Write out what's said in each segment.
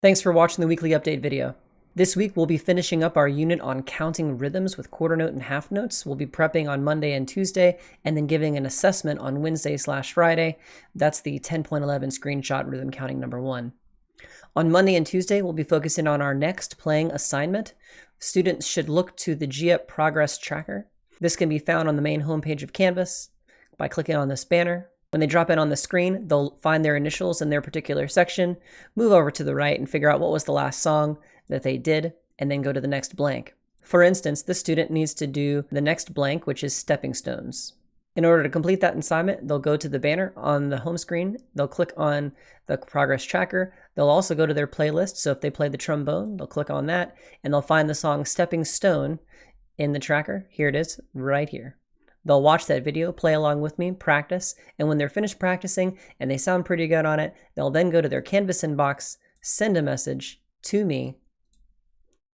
Thanks for watching the weekly update video. This week we'll be finishing up our unit on counting rhythms with quarter note and half notes. We'll be prepping on Monday and Tuesday and then giving an assessment on Wednesday/Friday. That's the 10.11 screenshot rhythm counting number 1. On Monday and Tuesday, we'll be focusing on our next playing assignment. Students should look to the GEP Progress Tracker. This can be found on the main homepage of Canvas by clicking on this banner. When they drop in on the screen, they'll find their initials in their particular section, move over to the right and figure out what was the last song that they did, and then go to the next blank. For instance, this student needs to do the next blank, which is Stepping Stones. In order to complete that assignment, they'll go to the banner on the home screen, they'll click on the progress tracker, they'll also go to their playlist, so if they play the trombone, they'll click on that, and they'll find the song Stepping Stone in the tracker. Here it is, right here. They'll watch that video, play along with me, practice, and when they're finished practicing and they sound pretty good on it, they'll then go to their Canvas inbox, send a message to me,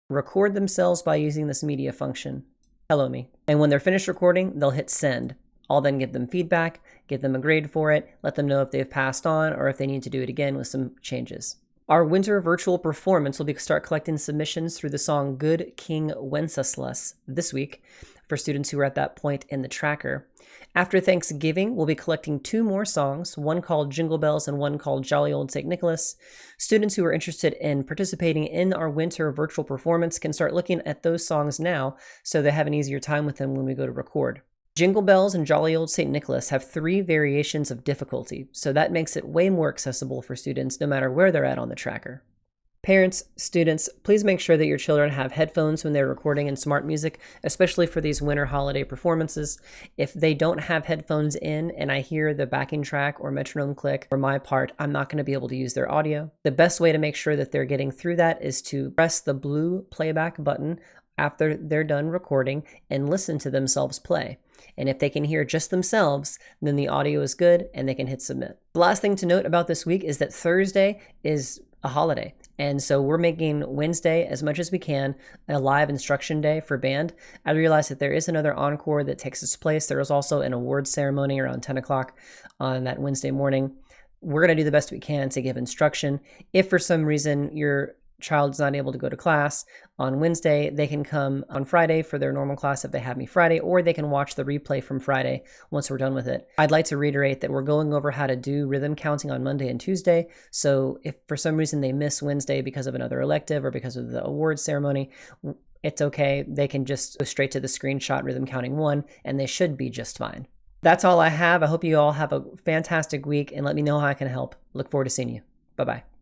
record themselves by using this media function, hello me, and when they're finished recording, they'll hit send. I'll then give them feedback, give them a grade for it, let them know if they've passed on or if they need to do it again with some changes. Our winter virtual performance will start collecting submissions through the song Good King Wenceslas this week for students who are at that point in the tracker. After Thanksgiving, we'll be collecting 2 more songs, one called Jingle Bells and one called Jolly Old St. Nicholas. Students who are interested in participating in our winter virtual performance can start looking at those songs now so they have an easier time with them when we go to record. Jingle Bells and Jolly Old St. Nicholas have 3 variations of difficulty, so that makes it way more accessible for students no matter where they're at on the tracker. Parents, students, please make sure that your children have headphones when they're recording in smart music, especially for these winter holiday performances. If they don't have headphones in and I hear the backing track or metronome click for my part, I'm not going to be able to use their audio. The best way to make sure that they're getting through that is to press the blue playback button after they're done recording and listen to themselves play. And if they can hear just themselves, then the audio is good and they can hit submit. The last thing to note about this week is that Thursday is a holiday. And so we're making Wednesday, as much as we can, a live instruction day for band. I realize that there is another encore that takes its place. There is also an awards ceremony around 10 o'clock on that Wednesday morning. We're going to do the best we can to give instruction. If for some reason your child's not able to go to class on Wednesday, they can come on Friday for their normal class if they have me Friday, or they can watch the replay from Friday once we're done with it. I'd like to reiterate that we're going over how to do rhythm counting on Monday and Tuesday, so if for some reason they miss Wednesday because of another elective or because of the awards ceremony, it's okay. They can just go straight to the screenshot rhythm counting 1 and they should be just fine. That's all I have. I hope you all have a fantastic week and let me know how I can help. Look forward to seeing you. Bye-bye.